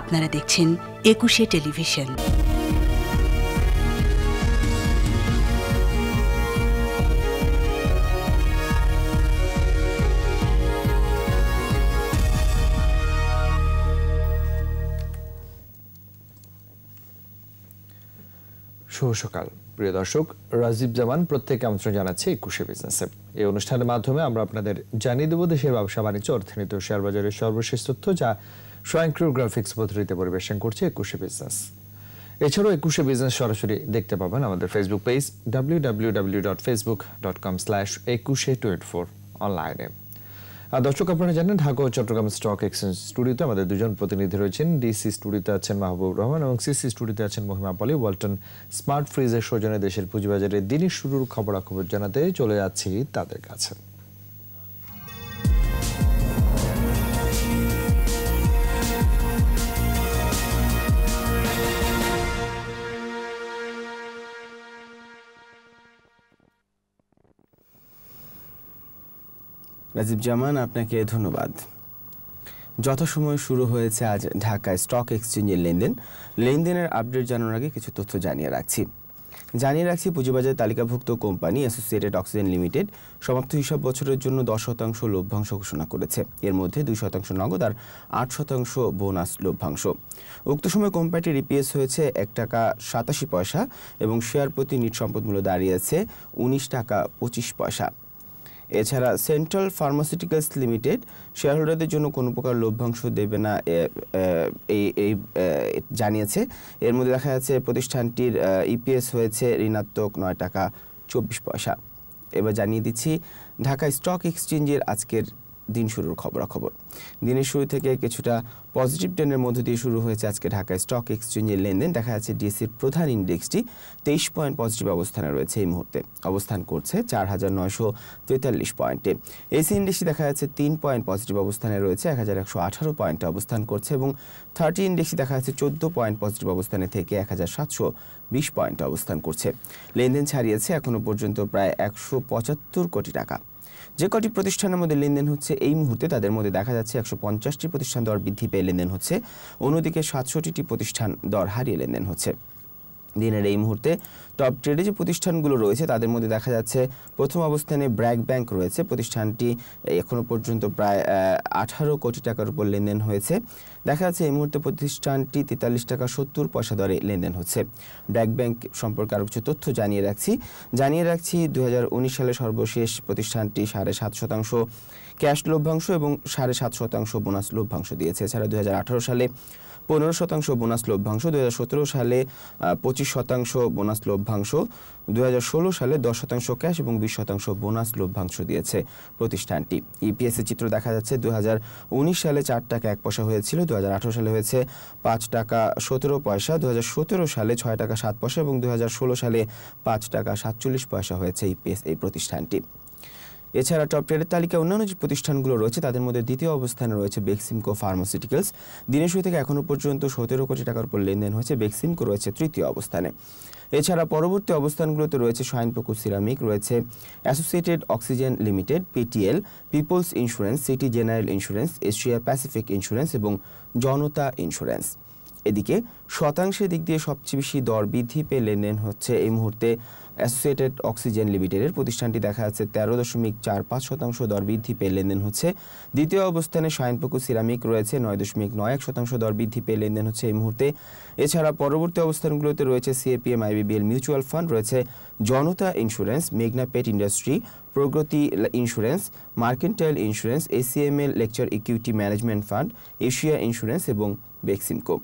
আপনারা দেখছেন একুশে টেলিভিশন। শুভ সকাল প্রিয় দর্শক, রাজীব জামান প্রত্যেককে আমন্ত্রণ জানাচ্ছি একুশে বিজনেসে। এই অনুষ্ঠানের মাধ্যমে আমরা আপনাদের জানিয়ে দেব দেশের ব্যবসা বাণিজ্য, অর্থনীতি ও শেয়ার বাজারের সর্বশেষ তথ্য, যা স্বয়ংক্রিয় গ্রাফিক্স পদ্ধতিতে পরিবেশন করছে একুশে বিজনেস। এছাড়াও একুশে বিজনেস সরাসরি দেখতে পাবেন আমাদের ফেসবুক পেজ www.facebook.com/ekushe24 অনলাইনে। দর্শক, আপনারা জানেন ঢাকা ও চট্টগ্রাম স্টক এক্সচেঞ্জ স্টুডিওতে আমাদের দুজন প্রতিনিধি রয়েছেন। ডিসি স্টুডিওতে আছেন মাহবুব রহমান এবং সিসি স্টুডিওতে আছেন মহিমা পলি। ওয়ালটন স্মার্ট ফ্রিজের সৌজন্যে দেশের পুঁজিবাজারে দিনের শুরুর খবরাখবর জানাতে চলে যাচ্ছি তাদের কাছে। রাজীব জামান, আপনাকে ধন্যবাদ। যথাসময়ে শুরু হয়েছে আজ ঢাকা স্টক এক্সচেঞ্জের লেনদেনের আপডেট জানানোর আগে কিছু তথ্য জানিয়ে রাখছি পুঁজিবাজারে তালিকাভুক্ত কোম্পানি অ্যাসোসিয়েটেড অক্সিজেন লিমিটেড সমাপ্ত হিসাব বছরের জন্য 10% লভ্যাংশ ঘোষণা করেছে। এর মধ্যে 2% নগদ আর 8% বোনাস লভ্যাংশ। উক্ত সময় কোম্পানিটির ইপিএস হয়েছে 1 টাকা 87 পয়সা এবং শেয়ার প্রতি নিট সম্পদ মূল্য দাঁড়িয়েছে 19 টাকা 25 পয়সা। এছাড়া সেন্ট্রাল ফার্মাসিউটিক্যালস লিমিটেড শেয়ারহোল্ডারদের জন্য কোনো প্রকার লভ্যাংশ দেবে না এই জানিয়েছে। এর মধ্যে দেখা যাচ্ছে প্রতিষ্ঠানটির ইপিএস হয়েছে ঋণাত্মক 9 টাকা 24 পয়সা। এবার জানিয়ে দিচ্ছি ঢাকা স্টক এক্সচেঞ্জের আজকের দিন শুরুর খবরাখবর। দিনের শুরু থেকে কিছুটা পজিটিভ ট্রেন্ডের মধ্য দিয়ে শুরু হয়েছে আজকে ঢাকা স্টক এক্সচেঞ্জের লেনদেন। দেখা যাচ্ছে ডিএসসির প্রধান ইন্ডেক্সটি 23 পয়েন্ট পজিটিভ অবস্থানে রয়েছে। এই মুহূর্তে অবস্থান করছে 4943 পয়েন্টে। এসি ইন্ডেক্সটি দেখা যাচ্ছে 3 পয়েন্ট পজিটিভ অবস্থানে রয়েছে, 1118 পয়েন্টে অবস্থান করছে এবং 30 ইন্ডেক্সটি দেখা যাচ্ছে 14 পয়েন্ট পজিটিভ অবস্থানে থেকে 1720 পয়েন্টে অবস্থান করছে। লেনদেন ছাড়িয়েছে এখনো পর্যন্ত প্রায় 175 কোটি টাকা। যে কটি প্রতিষ্ঠানের মধ্যে লেনদেন হচ্ছে এই মুহূর্তে, তাদের মধ্যে দেখা যাচ্ছে 150টি প্রতিষ্ঠান দর বৃদ্ধি পেয়ে লেনদেন হচ্ছে, অন্যদিকে 67টি প্রতিষ্ঠান দর হারিয়ে লেনদেন হচ্ছে। দিনের এই মুহূর্তে টপ ট্রেডে যে প্রতিষ্ঠানগুলো রয়েছে তাদের মধ্যে দেখা যাচ্ছে প্রথম অবস্থানে ব্র্যাক ব্যাংক রয়েছে। প্রতিষ্ঠানটি এখনো পর্যন্ত প্রায় 18 কোটি টাকার উপর লেনদেন হয়েছে। দেখা যাচ্ছে এই মুহূর্তে প্রতিষ্ঠানটি 43 টাকা 70 পয়সা দরে লেনদেন হচ্ছে। ব্র্যাক ব্যাংক সম্পর্কে আরও কিছু তথ্য জানিয়ে রাখছি 2019 সালে সর্বশেষ প্রতিষ্ঠানটি 7.5% ক্যাশ লভ্যাংশ এবং 7.5% বোনাস লভ্যাংশ দিয়েছে। এছাড়া 2018 সালে 15% বোনাস লভ্যাংশ, 2017 সালে 25% বোনাস লভ্যাংশ, 2016 সালে 10% ক্যাশ এবং 20% বোনাস লভ্যাংশ দিয়েছে প্রতিষ্ঠানটি। ইপিএস এর চিত্র দেখা যাচ্ছে 2019 সালে 4 টাকা 1 পয়সা হয়েছিল, 2018 সালে হয়েছে 5 টাকা 17 পয়সা, 2017 সালে 6 টাকা 7 পয়সা এবং 2016 সালে 5 টাকা 47 পয়সা হয়েছে ইপিএস এই প্রতিষ্ঠানটি। এছাড়া টপ ট্রেডের তালিকায় অন্যান্য যে প্রতিষ্ঠানগুলো রয়েছে তাদের মধ্যে দ্বিতীয় অবস্থানে রয়েছে বেক্সিমকো ফার্মাসিউটিক্যালস। দিনের শুরু থেকে এখনও পর্যন্ত 17 কোটি টাকার উপর লেনদেন হয়েছে। বেক্সিমকো রয়েছে তৃতীয় অবস্থানে। এছাড়া পরবর্তী অবস্থানগুলোতে রয়েছে শাইনপুকুর সিরামিক, রয়েছে associated oxygen limited, PTL, peoples insurance, city general insurance, Asia Pacific insurance এবং জনতা ইন্স্যুরেন্স। এদিকে শতাংশের দিক দিয়ে সবচেয়ে বেশি দর বৃদ্ধি পেয়ে লেনদেন হচ্ছে এই মুহূর্তে অ্যাসোসিয়েটেড অক্সিজেন লিমিটেডের। প্রতিষ্ঠানটি দেখা যাচ্ছে 13.45% দর বৃদ্ধি পেয়ে লেনদেন হচ্ছে। দ্বিতীয় অবস্থানে শাইনপুকুর সিরামিক রয়েছে 9.91% দর বৃদ্ধি পেয়ে লেনদেন হচ্ছে এই মুহূর্তে। এছাড়া পরবর্তী অবস্থানগুলোতে রয়েছে সিএপিএম আইবিবিএল মিউচুয়াল ফান্ড, রয়েছে জনতা ইন্স্যুরেন্স, মেঘনা পেট ইন্ডাস্ট্রি, প্রগতি insurance, mercantile insurance, ACML lecture equity management fund, Asia insurance এবং বেক্সিমকো।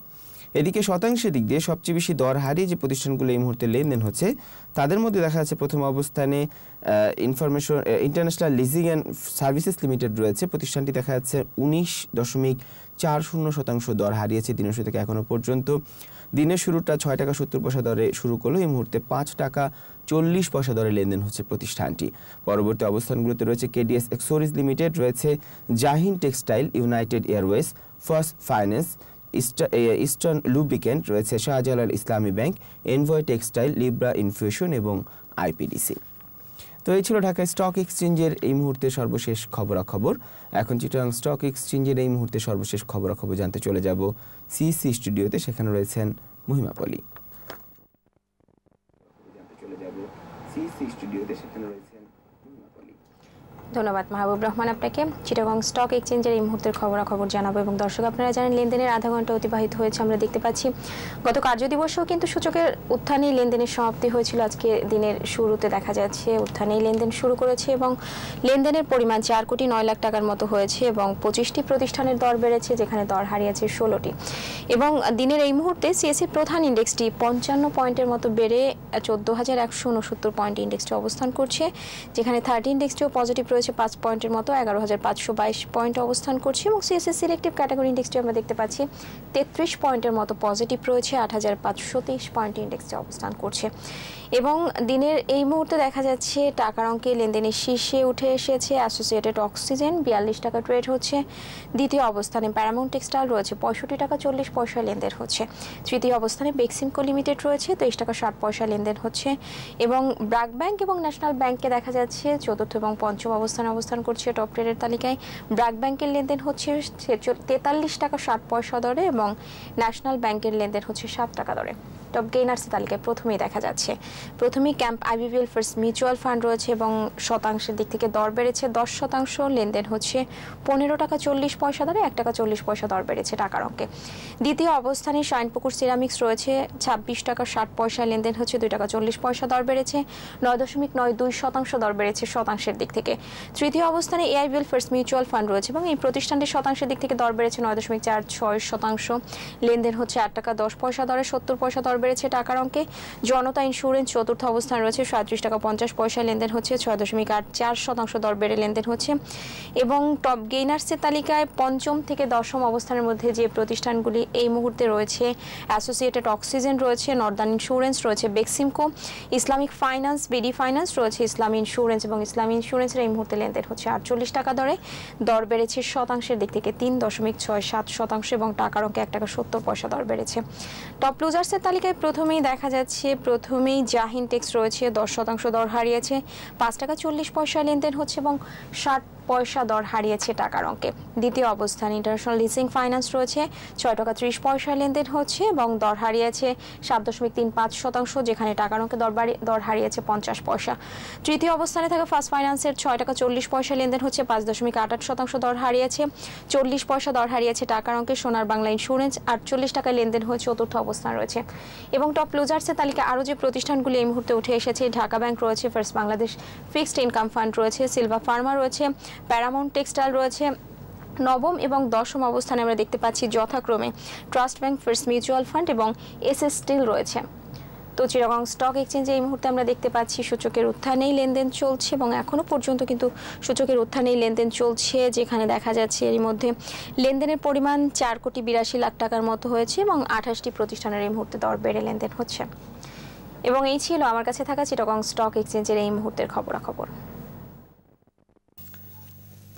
এদিকে শতাংশের দিক দিয়ে সবচেয়ে বেশি দর হারিয়ে যে প্রতিষ্ঠানগুলো এই মুহূর্তে লেনদেন হচ্ছে তাদের মধ্যে দেখা যাচ্ছে প্রথম অবস্থানে international leasing and services limited রয়েছে। প্রতিষ্ঠানটি দেখা যাচ্ছে 19.40% দর হারিয়েছে দিনের শুরু থেকে এখনো পর্যন্ত। দিনের শুরুটা 6 টাকা 70 পয়সা দরে শুরু করলো, এই মুহূর্তে 5 টাকা 40 পয়সা দরে লেনদেন হচ্ছে প্রতিষ্ঠানটি। পরবর্তী অবস্থানগুলোতে রয়েছে কেডিএস এক্সোরিজ লিমিটেড, রয়েছে Jahin textile, United Airways, first finance, eastern lubricant, রয়েছে শাহজালাল ইসলামী bank, envoy textile, Libra infusion এবং আইপিডিসি। তো এই ছিল ঢাকা স্টক এক্সচেঞ্জের এই মুহূর্তে সর্বশেষ খবরাখবর। এখন চিটাগাং স্টক এক্সচেঞ্জের এই মুহূর্তে সর্বশেষ খবরাখবর জানতে চলে যাব সিসি স্টুডিওতে। সেখানে রয়েছেন মহিমা পলি। ধন্যবাদ মাহবুব রহমান আপনাকে। চিটাগং স্টক এক্সচেঞ্জের এই মুহূর্তের খবরাখবর জানাবো। এবং দর্শক, আপনারা জানেন লেনদেনের আধা ঘন্টা অতিবাহিত হয়েছে। আমরা দেখতে পাচ্ছি গত কার্যদিবসেও কিন্তু সূচকের উত্থানেই লেনদেনের সমাপ্তি হয়েছিল। আজকে দিনের শুরুতে দেখা যাচ্ছে উত্থানেই লেনদেন শুরু করেছে এবং লেনদেনের পরিমাণ 4 কোটি 9 লাখ টাকার মতো হয়েছে এবং 25টি প্রতিষ্ঠানের দর বেড়েছে, যেখানে দর হারিয়েছে 16টি। এবং দিনের এই মুহূর্তে সিএসসি প্রধান ইন্ডেক্সটি 55 পয়েন্টের মতো বেড়ে 14,169 পয়েন্ট ইন্ডেক্সটি অবস্থান করছে, যেখানে 30 ইন্ডেক্সটিও পজিটিভ রয়েছে 5 পয়েন্টের মতো, 11,522 পয়েন্ট অবস্থান করছে। এবং সিএসসি সিলেক্টিভ ক্যাটাগরি ইন্ডেক্সটি আমরা দেখতে পাচ্ছি 33 পয়েন্টের মতো পজিটিভ রয়েছে, 8,523 পয়েন্ট ইন্ডেক্সটি অবস্থান করছে। এবং দিনের এই মুহূর্তে দেখা যাচ্ছে টাকার অঙ্কে লেনদেনের শীর্ষে উঠে এসেছে অ্যাসোসিয়েটেড অক্সিজেন, 42 টাকা ট্রেড হচ্ছে। দ্বিতীয় অবস্থানে প্যারামাউন্ট টেক্সটাইল রয়েছে 65 টাকা 40 পয়সা লেনদেন হচ্ছে। তৃতীয় অবস্থানে বেক্সিমকো লিমিটেড রয়েছে 23 টাকা 60 পয়সা লেনদেন হচ্ছে। এবং ব্র্যাক ব্যাংক এবং ন্যাশনাল ব্যাংকে দেখা যাচ্ছে চতুর্থ এবং পঞ্চম অবস্থানে অবস্থান করছে টপ ট্রেডের তালিকায়। ব্র্যাক ব্যাংকের লেনদেন হচ্ছে 43 টাকা 60 পয়সা দরে এবং ন্যাশনাল ব্যাংকের লেনদেন হচ্ছে 7 টাকা দরে। টপ গেইনার্স তালিকায় প্রথমেই দেখা যাচ্ছে, প্রথমেই camp IBBL first mutual fund রয়েছে এবং শতাংশের দিক থেকে দর বেড়েছে 10%, লেনদেন হচ্ছে 15 টাকা 40 পয়সা দরে, 1 টাকা 40 পয়সা দর বেড়েছে টাকার অঙ্কে। দ্বিতীয় অবস্থানে শাইনপুকুর সিরামিক্স রয়েছে 26 টাকা 60 পয়সা, লেনদেন হচ্ছে 2 টাকা 40 পয়সা দর বেড়েছে, 9.92% দর বেড়েছে শতাংশের দিক থেকে। তৃতীয় অবস্থানে এআইবিএল ফার্স্ট মিউচুয়াল ফান্ড রয়েছে এবং এই প্রতিষ্ঠানটির শতাংশের দিক থেকে দর বেড়েছে 9.46%, লেনদেন হচ্ছে 8 টাকা 10 পয়সা দরে, 70 পয়সা দর বেড়েছে টাকার অঙ্কে। জনতা ইন্স্যুরেন্স চতুর্থ অবস্থানে রয়েছে 37 টাকা 50 পয়সা, লেনদেন হচ্ছে 6.84% দর বেড়ে লেনদেন হচ্ছে। এবং টপ গেইনার্সের তালিকায় পঞ্চম থেকে দশম অবস্থানের মধ্যে যে প্রতিষ্ঠানগুলি এই মুহূর্তে রয়েছে, অ্যাসোসিয়েটেড অক্সিজেন রয়েছে, নর্দার্ন ইন্স্যুরেন্স রয়েছে, Beximco, Islamic finance, BD finance রয়েছে, ইসলামী ইন্স্যুরেন্স এবং ইসলামী ইন্স্যুরেন্সের এই মুহূর্তে লেনদেন হচ্ছে 48 টাকা দরে, দর বেড়েছে শতাংশের দিক থেকে 3.67% এবং টাকার অঙ্কে 1 টাকা 70 পয়সা দর বেড়েছে। টপ লুজার্সের তালিকায় প্রথমেই দেখা যাচ্ছে, প্রথমেই জাহিন টেক্স রয়েছে 10% দর হারিয়েছে, 5 টাকা 40 পয়সা লেনদেন হচ্ছে এবং 60 পয়সা দর হারিয়েছে টাকার অঙ্কে। দ্বিতীয় অবস্থানে ইন্টারন্যাশনাল লিজিং ফাইন্যান্স রয়েছে 6 টাকা 30 পয়সা লেনদেন হচ্ছে এবং দর হারিয়েছে 7.35%, যেখানে টাকার অঙ্কে দর হারিয়েছে 50 পয়সা। তৃতীয় অবস্থানে থাকা ফার্স্ট ফাইন্যান্সের 6 টাকা 40 পয়সা লেনদেন হচ্ছে, 5.88% দর হারিয়েছে, 40 পয়সা দর হারিয়েছে টাকার অঙ্কে। সোনার বাংলা ইন্স্যুরেন্স 48 টাকা লেনদেন হয়ে চতুর্থ অবস্থান রয়েছে। এবং টপ লুজার্সের তালিকায় আরও যে প্রতিষ্ঠানগুলি এই মুহূর্তে উঠে এসেছে, ঢাকা ব্যাংক রয়েছে, first Bangladesh fixed income fund রয়েছে, সিলভা ফার্মা রয়েছে, প্যারামাউন্ট টেক্সটাইল রয়েছে। নবম এবং দশম অবস্থানে আমরা দেখতে পাচ্ছি যথাক্রমে trust bank, first mutual fund এবং এসএস স্টিল রয়েছে। তো চিটাগং স্টক এক্সচেঞ্জে এই মুহূর্তে আমরা দেখতে পাচ্ছি সূচকের উত্থানেই লেনদেন চলছে এবং এখনও পর্যন্ত কিন্তু সূচকের উত্থানেই লেনদেন চলছে, যেখানে দেখা যাচ্ছে এরই মধ্যে লেনদেনের পরিমাণ 4 কোটি 82 লাখ টাকার মতো হয়েছে এবং 28টি প্রতিষ্ঠানের এই মুহূর্তে দর বেড়ে লেনদেন হচ্ছে। এবং এই ছিল আমার কাছে থাকা চিটাগং স্টক এক্সচেঞ্জের এই মুহূর্তের খবরাখবর।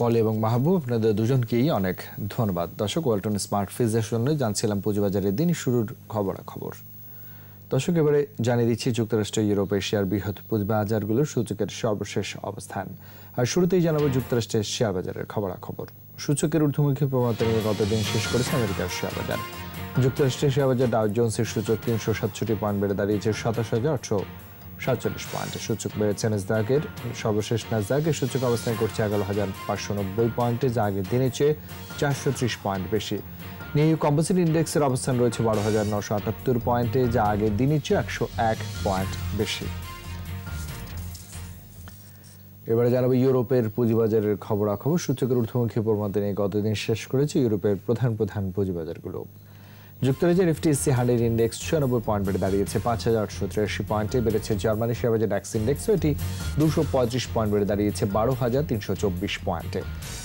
পলি এবং মাহবুব, আপনাদের দুজনকেই অনেক ধন্যবাদ। দর্শক, ওয়ালটন স্মার্ট ফ্রিজের জন্য জানছিলাম পুঁজিবাজারের দিন শুরুর খবরাখবর। দর্শক, এবারে জানিয়ে দিচ্ছি যুক্তরাষ্ট্র, ইউরোপ, এশিয়ার বৃহৎ পুঁজিবাজারগুলোর সূচকের সর্বশেষ অবস্থান। আর শুরুতেই জানাবো যুক্তরাষ্ট্রের শেয়ার বাজারের খবরাখবর। সূচকের ঊর্ধ্বমুখী প্রবণতা নিয়ে গতদিন শেষ করেছে আমেরিকার শেয়ার বাজার। যুক্তরাষ্ট্রের শেয়ার বাজার ডাউ জোন্সের সূচক 367 পয়েন্ট বেড়ে দাঁড়িয়েছে 27,847 পয়েন্টে। সূচক বেড়েছে নাসদাকের, সর্বশেষ নাসদাকের সূচক অবস্থান করছে 11,590 পয়েন্টে, যা আগের দিনের চেয়ে 430 পয়েন্ট বেশি। নিউ ইয়র্ক কম্পোজিট ইন্ডেক্সের অবস্থান রয়েছে 12,978 পয়েন্টে, যা আগের দিনের চেয়ে 101 পয়েন্ট বেশি। এবারে জানাবো ইউরোপের পুঁজিবাজারের খবরাখবর। সূচকের ঊর্ধ্বমুখী প্রবণতা নিয়ে গতদিন শেষ করেছে ইউরোপের প্রধান পুঁজিবাজারগুলো। যুক্তরাজ্যের এফটিসি 100 ইন্ডেক্স 96 পয়েন্ট বেড়ে দাঁড়িয়েছে 5,883 পয়েন্টে। বেড়েছে জার্মানি শেয়ার বাজার ডাক্স ইন্ডেক্স, এটি 235 পয়েন্ট বেড়ে দাঁড়িয়েছে 12,324 পয়েন্টে।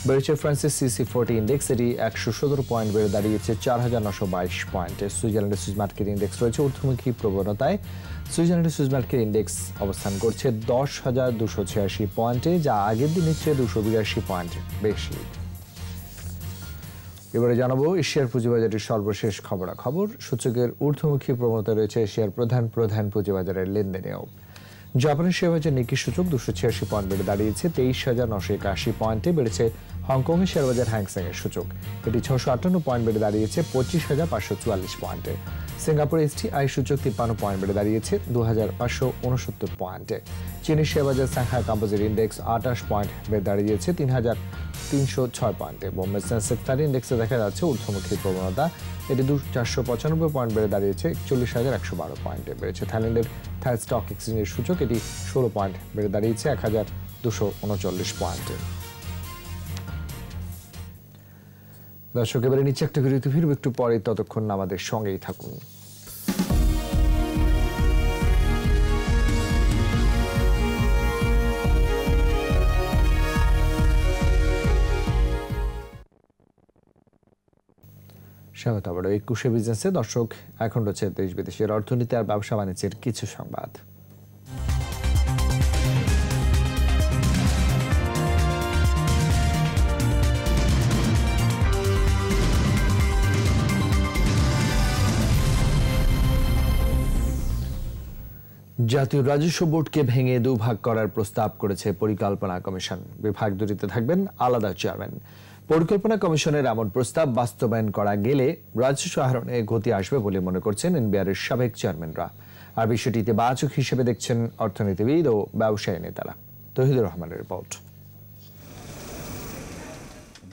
বেড়েছে ফ্রান্সের সিসি 40 ইন্ডেক্স, এটি 117 পয়েন্ট বেড়ে দাঁড়িয়েছে 4,922 পয়েন্টে। সুইজারল্যান্ডের সুইস মার্কেট ইন্ডেক্স রয়েছে ঊর্ধ্বমুখী প্রবণতায়। সুইজারল্যান্ডের সুইস মার্কেট ইন্ডেক্স অবস্থান করছে 10,286 পয়েন্টে, যা আগের দিনের চেয়ে 282 পয়েন্ট বেশি। এবারে জানাবো এশিয়ার পুঁজিবাজারের সর্বশেষ খবরাখবর। সূচকের ঊর্ধ্বমুখী প্রবণতা রয়েছে এশিয়ার প্রধান পুঁজিবাজারের লেনদেনেও। জাপানের শেয়ারবাজার নিকি সূচক 286 পয়েন্ট বেড়ে দাঁড়িয়েছে 23,981 পয়েন্টে। বেড়েছে হংকংয়ের শেয়ারবাজার হ্যাংসেং এর সূচক, এটি 658 পয়েন্ট বেড়ে দাঁড়িয়েছে 25,544 পয়েন্টে। সিঙ্গাপুর STI সূচক 53 পয়েন্ট বেড়ে দাঁড়িয়েছে 2,569 পয়েন্টে। চীনের শেয়ারবাজার সাংহাই কম্পোজিট ইন্ডেক্স 28 পয়েন্ট বেড়ে দাঁড়িয়েছে 3,306 পয়েন্টে। বোম্বে সেন্সেক্স 30 ইন্ডেক্সে দেখা যাচ্ছে ঊর্ধ্বমুখী প্রবণতা, এটি 495 পয়েন্ট বেড়ে দাঁড়িয়েছে 41,112 পয়েন্টে। বেড়েছে থাইল্যান্ডের থাই স্টক এক্সচেঞ্জের সূচক, এটি 16 পয়েন্ট বেড়ে দাঁড়িয়েছে 1,239 পয়েন্টে। দর্শক, এবারে নিচে একটা বিরতি, ফিরব একটু পরে, ততক্ষণ আমাদের সঙ্গেই থাকুন। স্বাগত আবারও 21 বিজনেসে। দর্শক, এখন রয়েছে দেশ বিদেশের অর্থনীতি আর ব্যবসা বাণিজ্যের কিছু সংবাদ। জাতীয় রাজস্ব বোর্ডকে ভেঙে দুভাগ করার প্রস্তাব করেছে পরিকল্পনা কমিশন। বিভাগ দুটিতে থাকবেন আলাদা চেয়ারম্যান। পরিকল্পনা কমিশনের এমন প্রস্তাব বাস্তবায়ন করা গেলে রাজস্ব আহরণে গতি আসবে বলে মনে করছেন এনবিআর এর সাবেক চেয়ারম্যানরা। আর বিষয়টিতে বাচক হিসেবে দেখছেন অর্থনীতিবিদ ও ব্যবসায়ী নেতারা। তৌহিদুর রহমানের রিপোর্ট।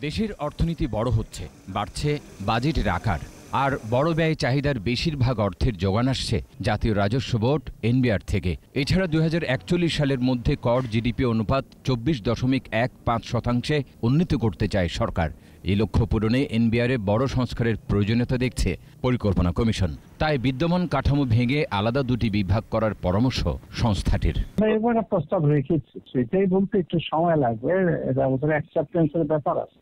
দেশের অর্থনীতি বড় হচ্ছে, বাড়ছে বাজেটের আকার, আর বড় ব্যয় চাহিদার বেশিরভাগ অর্থের যোগান আসছে জাতীয় রাজস্ব বোর্ড এনবিআর থেকে। এছাড়া 2041 সালের মধ্যে কর জিডিপি অনুপাত 24.15% উন্নীত করতে চায় সরকার। এই লক্ষ্য পূরণে এনবিআরে বড় সংস্কারের প্রয়োজনীয়তা দেখছে পরিকল্পনা কমিশন। তাই বিদ্যমান কাঠামো ভেঙে আলাদা দুটি বিভাগ করার পরামর্শ সংস্থাটির। এবার প্রস্তাব রেখেছি, সেটাই বলতে একটু সময় লাগবে, এটা আমাদের অ্যাকসেপ্টেন্সের ব্যাপার আছে।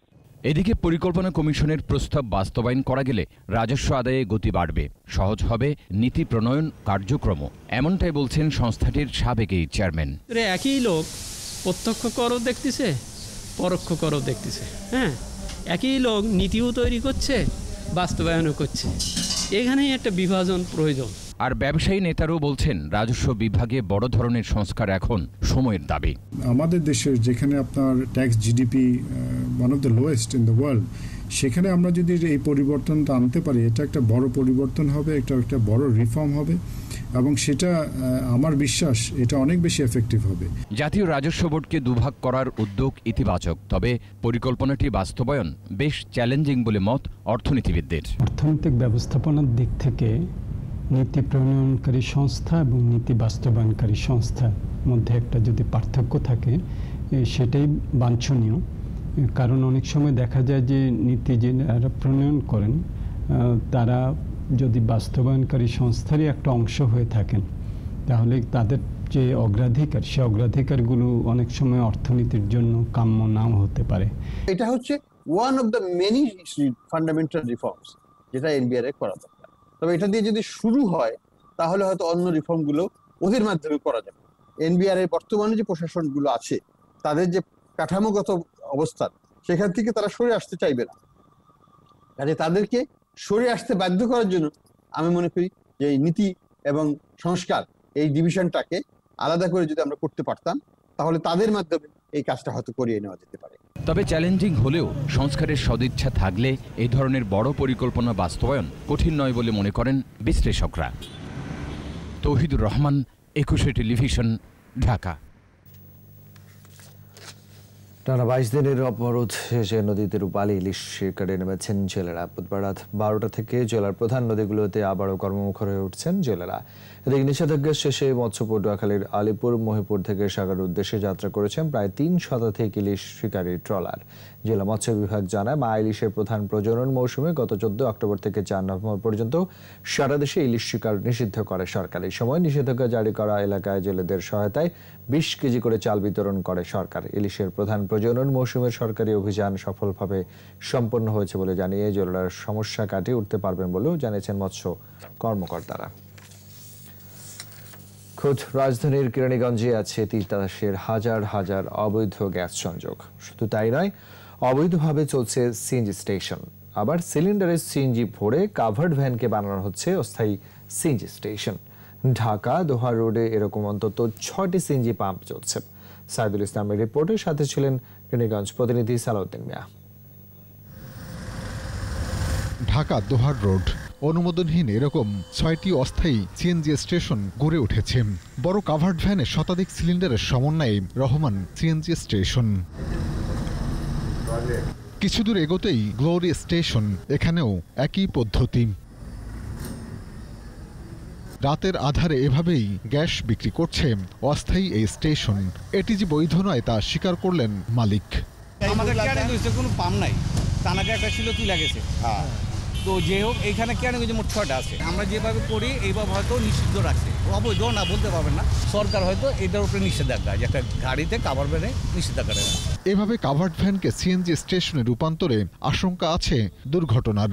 এদিকে পরিকল্পনা কমিশনের প্রস্তাব বাস্তবায়ন করা গেলে রাজস্ব আদায়ে গতি বাড়বে, সহজ হবে নীতি প্রণয়ন কার্যক্রম, এমনটাই বলছেন সংস্থাটির সাবেক এই চেয়ারম্যান। একই লোক প্রত্যক্ষ করও দেখতেছে, পরোক্ষ করও দেখতেছে। হ্যাঁ, একই লোক নীতিও তৈরি করছে, বাস্তবায়নও করছে। এখানেই একটা বিভাজন প্রয়োজন। আর ব্যবসায়ী নেতারাও বলছেন রাজস্ব বিভাগে বড় ধরনের সংস্কার এখন সময়ের দাবি। আমাদের দেশের যেখানে আপনার tax GDP one of the lowest in the world, সেখানে আমরা যদি এই পরিবর্তনটা আনতে পারি, এটা একটা বড় পরিবর্তন হবে, একটা বড় রিফর্ম হবে, এবং সেটা আমার বিশ্বাস এটা অনেক বেশি এফেক্টিভ হবে। জাতীয় রাজস্ব বোর্ডকে দুভাগ করার উদ্যোগ ইতিবাচক, তবে পরিকল্পনাটি বাস্তবায়ন বেশ চ্যালেঞ্জিং বলে মত অর্থনীতিবিদদের। অর্থনৈতিক ব্যবস্থাপনার দিক থেকে নীতি প্রণয়নকারী সংস্থা এবং নীতি বাস্তবায়নকারী সংস্থার মধ্যে একটা যদি পার্থক্য থাকে, সেটাই বাঞ্ছনীয়। কারণ অনেক সময় দেখা যায় যে নীতি যারা প্রণয়ন করেন তারা যদি বাস্তবায়নকারী সংস্থারই একটা অংশ হয়ে থাকেন, তাহলে তাদের যে অগ্রাধিকার, সে অগ্রাধিকারগুলো অনেক সময় অর্থনীতির জন্য কাম্য নাও হতে পারে। এটা হচ্ছে one of the many fundamental reforms যেটা এনবিআর এ করা দরকার। তবে এটা দিয়ে যদি শুরু হয়, তাহলে হয়তো অন্য রিফর্মগুলো ওদের মাধ্যমে করা যাবে। এনবিআর এর বর্তমানে যে প্রশাসনগুলো আছে, তাদের যে কাঠামোগত অবস্থান, সেখান থেকে তারা সরে আসতে চাইবে না। কাজে তাদেরকে সরে আসতে বাধ্য করার জন্য আমি মনে করি যে এই নীতি এবং সংস্কার এই ডিভিশনটাকে আলাদা করে যদি আমরা করতে পারতাম, তাহলে তাদের মাধ্যমে এই কাজটা হয়তো করিয়ে নেওয়া যেতে পারে। তবে চ্যালেঞ্জিং হলেও সংস্কারের সদিচ্ছা থাকলে এই ধরনের বড় পরিকল্পনা বাস্তবায়ন কঠিন নয় বলে মনে করেন বিশ্লেষকরা। তৌহিদুর রহমান, 21 টেলিভিশন, ঢাকা। টানা 22 দিনের অবরোধ শেষে নদীতে রূপালী ইলিশ শিকারে নেমেছেন জেলেরা। বুধবার রাত 12টা থেকে জেলার প্রধান নদীগুলোতে আবারও কর্মমুখর হয়ে উঠছেন জেলেরা। এদিকে নিষেধাজ্ঞা শেষে মৎস্য পটুয়াখালীর আলিপুর মহিপুর থেকে সাগরের উদ্দেশ্যে যাত্রা করেছেন প্রায় 3 শতাধিক ইলিশ শিকারী ট্রলার। জেলা মৎস্য বিভাগ জানায়, মা ইলিশের প্রধান প্রজনন মৌসুমে গত 14 অক্টোবর থেকে 4 নভেম্বর পর্যন্ত সারা দেশে ইলিশ শিকার নিষিদ্ধ করে সরকার। এই সময় নিষেধাজ্ঞা জারি করা এলাকায় জেলেদের সহায়তায় 20 কেজি করে চাল বিতরণ করে সরকার। ইলিশের প্রধান প্রজনন মৌসুমের সরকারি অভিযান সফলভাবে সম্পন্ন হয়েছে বলে জানিয়ে জেলেরা সমস্যা কাটিয়ে উঠতে পারবেন বলেও জানিয়েছেন মৎস্য কর্মকর্তারা। খোদ রাজধানীর কেরানীগঞ্জে আছে তিতাসের হাজার হাজার অবৈধ গ্যাস সংযোগ। শুধু তাই নয়, অবৈধভাবে চলছে সিএনজি স্টেশন। আবার সিলিন্ডারে সিএনজি ভরে কাভার্ড ভ্যানকে বানানো হচ্ছে অস্থায়ী সিএনজি স্টেশন। ঢাকা দোহা রোডে এরকম অন্তত 6টি সিএনজি পাম্প চলছে। সাইদুল ইসলামের রিপোর্টের সাথে ছিলেন কেরানীগঞ্জ প্রতিনিধি সালাউদ্দিন মিয়া। ঢাকা দোহার রোড অনুমোদনহীন এরকম 6টি অস্থায়ী সিএনজি স্টেশন গড়ে উঠেছে। বড় কাভার্ড ভ্যানে শতাধিক সিলিন্ডারের সমন্বয়ে রহমান সিএনজি স্টেশন। কিছু দূর এগোতেই গ্লোরি স্টেশন, এখানেও একই পদ্ধতি। রাতের আধারে এভাবেই গ্যাস বিক্রি করছে অস্থায়ী এই স্টেশন। এটি যে বৈধ নয় তা স্বীকার করলেন মালিক। আমাদের কোনো পাম্প নাই, তানাকে একটা ছিল তুই লাগেছে। তো যে হোক এইখানে কেন মোট 6টা আছে। আমরা যেভাবে করি এইভাবে হয়তো নিষিদ্ধ রাখছে, অবৈধ না বলতে পারবেন না। সরকার হয়তো এটার উপরে নিষেধাজ্ঞা, যে একটা গাড়িতে কাভার ভ্যানে নিষেধাজ্ঞা করে না। এভাবে কাভার্ড ভ্যানকে সিএনজি স্টেশনে রূপান্তরে আশঙ্কা আছে দুর্ঘটনার।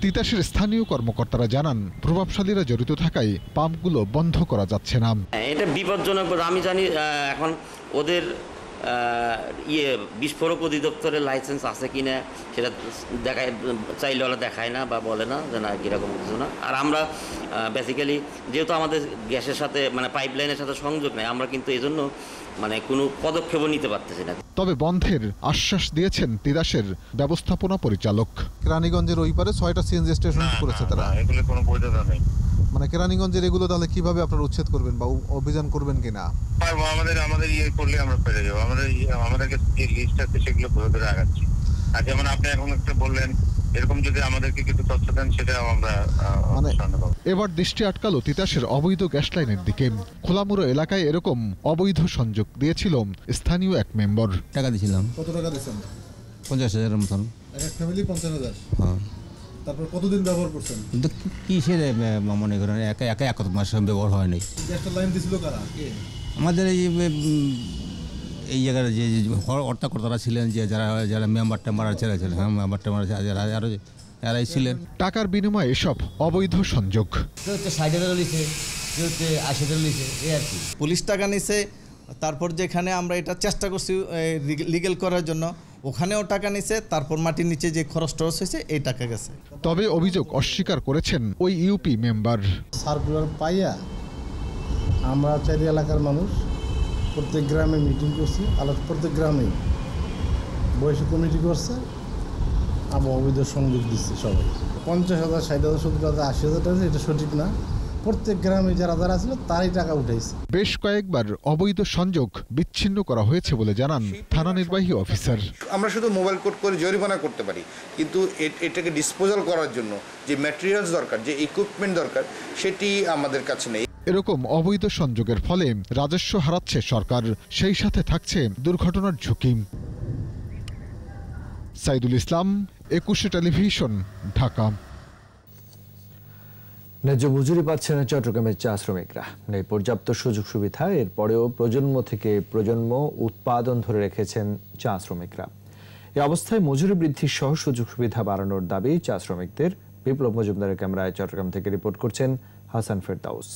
তিতাসের স্থানীয় কর্মকর্তারা জানান, প্রভাবশালীরা জড়িত থাকায় পাম্পগুলো বন্ধ করা যাচ্ছে না। এটা বিপজ্জনক। আমি জানি এখন ওদের বিস্ফোরক অধিদপ্তরের লাইসেন্স আছে কিনা সেটা দেখায়, চাইলে ওরা দেখায় না বা বলে না যে না কিরকম কিছু না। আর আমরা বেসিক্যালি যেহেতু আমাদের গ্যাসের সাথে পাইপলাইনের সাথে সংযোগ নেই, আমরা কিন্তু এই জন্য কোনো পদক্ষেপও নিতে পারতেছি না। তবে বন্ধের আশ্বাস দিয়েছেন তিতাসের ব্যবস্থাপনা পরিচালক। কেরানীগঞ্জের ওই পারে 6টা সিএনজি স্টেশন করেছে তারা, এগুলো কোনো বৈধতা নেই। কেরানীগঞ্জের এগুলো তাহলে কিভাবে আপনারা উচ্ছেদ করবেন বা অভিযান করবেন কিনা? আমাদের ইয়ে করলে আমরা পেরে যাবো। আমাদের যে লিস্ট আছে সেগুলো ধরে ধরে আগাচ্ছি। আর যেমন আপনি এখন একটা বললেন, এরকম যদি আমাদেরকে কিছু তথ্য দেন সেটাও আমরা এবার দৃষ্টি আটকালো তিতাসের অবৈধ গ্যাস লাইনের দিকে। খোলামুড়ো এলাকায় এরকম অবৈধ সংযোগ দিয়েছিল স্থানীয় এক মেম্বার। টাকা দিয়েছিলাম। কত টাকা দিয়েছেন? 50,000 মতন। এক ফ্যামিলি 50,000। হ্যাঁ। তারপর কতদিন ব্যবহার করছেন? কিন্তু কিসের মনে করেন এক মাস ব্যবহার হয় নাই। গ্যাসটা লাইন দিছিল কারা? আমাদের এই জায়গার যে কর্তারা ছিলেন, যে যারা মেম্বারটা মারা ছেড়েছিলেন, হ্যাঁ মেম্বারটা মারা যারাই ছিলেন। টাকার বিনিময়ে এসব অবৈধ সংযোগ। 60,000 লিখে, 80,000 লিখে, এই আর কি। পুলিশ টাকা নিছে, তারপর যেখানে আমরা এটা চেষ্টা করছি লিগ্যাল করার জন্য, ওখানেও টাকা নিছে। তারপর মাটির নিচে যে খরচ টরচ হয়েছে এই টাকা গেছে। তবে অভিযোগ অস্বীকার করেছেন ওই ইউপি মেম্বার। সার্কুলার পাইয়া আমরা 4 এলাকার মানুষ প্রত্যেক গ্রামে মিটিং করছি, প্রত্যেক গ্রামে বয়সী কমিটি করছে, আবার অবৈধ সংযোগ দিচ্ছে সবাই। 50,000, 60,000, 70,000, 80,000 টাকা, এটা সঠিক না। প্রত্যেক গ্রামে যারা ছিল তারই টাকা উঠাইছে। বেশ কয়েকবার অবৈধ সংযোগ বিচ্ছিন্ন করা হয়েছে বলে জানান থানা নির্বাহী অফিসার। আমরা শুধু মোবাইল কোড করে জরিমানা করতে পারি, কিন্তু এটাকে ডিসপোজাল করার জন্য যে ম্যাটেরিয়ালস দরকার, যে ইকুইপমেন্ট দরকার, সেটি আমাদের কাছে নেই। এরকম অবৈধ সংযোগের ফলে রাজস্ব হারাচ্ছে সরকার, সেই সাথে থাকছে দুর্ঘটনার ঝুঁকি। সাইদুল ইসলাম, 21 টেলিভিশন, ঢাকা। ন্যায্য মজুরি পাচ্ছে না চট্টগ্রামের চা শ্রমিকরা। নেই পর্যাপ্ত সুযোগ সুবিধা, এরপরেও প্রজন্ম থেকে প্রজন্ম উৎপাদন ধরে রেখেছেন চা শ্রমিকরা। এই অবস্থায় মজুরি বৃদ্ধি সহ সুযোগ সুবিধা বাড়ানোর দাবি চা শ্রমিকদের। বিপ্লব মজুমদারের ক্যামেরায় চট্টগ্রাম থেকে রিপোর্ট করছেন হাসান ফেরদাউস।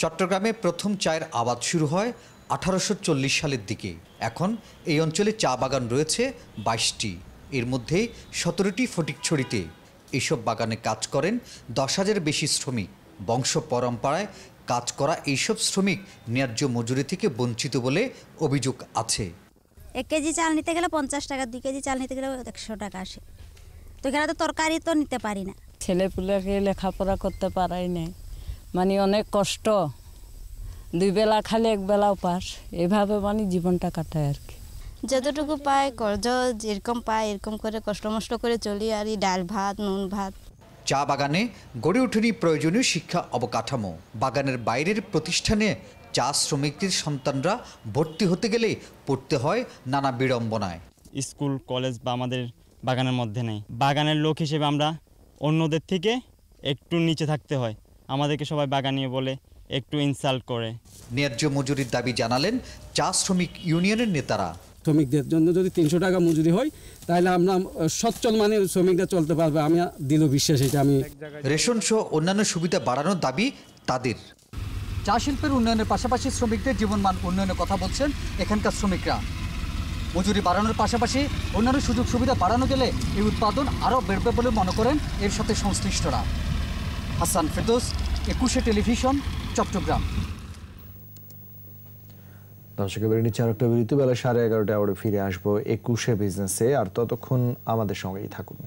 চট্টগ্রামে প্রথম চায়ের আবাদ শুরু হয় 1840 সালের দিকে। এখন এই অঞ্চলে চা বাগান রয়েছে 22টি, এর মধ্যে 17টি ফটিকছড়িতে। এইসব বাগানে কাজ করেন 10,000 বেশি শ্রমিক। বংশ পরম্পরায় কাজ করা এইসব শ্রমিক ন্যায্য মজুরি থেকে বঞ্চিত বলে অভিযোগ আছে। 1 কেজি চাল নিতে গেলে 50 টাকা, 2 কেজি চাল নিতে গেলে 100 টাকা আসে। তো এখানে তো তরকারি তো নিতে পারি না। ছেলেপুলেকে লেখাপড়া করতে পারাই নাই, অনেক কষ্ট। 2 বেলা খালি 1 বেলা উপাস, এভাবে জীবনটা কাটায় আর কি। যতটুকু পাই, যেরকম পাই এরকম করে কষ্ট মষ্ট করে চলি আর ডাল ভাত, নুন ভাত। চা বাগানে গড়ে ওঠেনি প্রয়োজনীয় শিক্ষা অবকাঠামো। বাগানের বাইরের প্রতিষ্ঠানে চা শ্রমিকদের সন্তানরা ভর্তি হতে গেলে পড়তে হয় নানা বিড়ম্বনায়। স্কুল কলেজ বা আমাদের বাগানের মধ্যে নেই। বাগানের লোক হিসেবে আমরা অন্যদের থেকে একটু নিচে থাকতে হয়, আমাদেরকে সবাই বাগানিয়ে বলে, একটু ইনসাল্ট করে। ন্যায্য মজুরির দাবি জানালেন চা শ্রমিক ইউনিয়নের নেতারা। শ্রমিকদের জন্য যদি 300 টাকা মজুরি হয় তাহলে আমরা সচ্ছল শ্রমিকরা চলতে পারবে, আমি দৃঢ় বিশ্বাস। এটা আমি রেশন সহ অন্যান্য সুবিধা বাড়ানোর দাবি তাদের। চা শিল্পের উন্নয়নের পাশাপাশি শ্রমিকদের জীবনমান উন্নয়নের কথা বলছেন এখানকার শ্রমিকরা। মজুরি বাড়ানোর পাশাপাশি অন্যান্য সুযোগ সুবিধা বাড়ানো গেলে এই উৎপাদন আরও বেড়বে বলে মনে করেন এর সাথে সংশ্লিষ্টরা। হাসান ফেরদৌস, একুশে টেলিভিশন, চট্টগ্রাম। দর্শক এবারে নিচ্ছে আরেকটা বিরতি, বেলা 11:30 আবার ফিরে আসবো একুশে বিজনেসে, আর ততক্ষণ আমাদের সঙ্গেই থাকুন।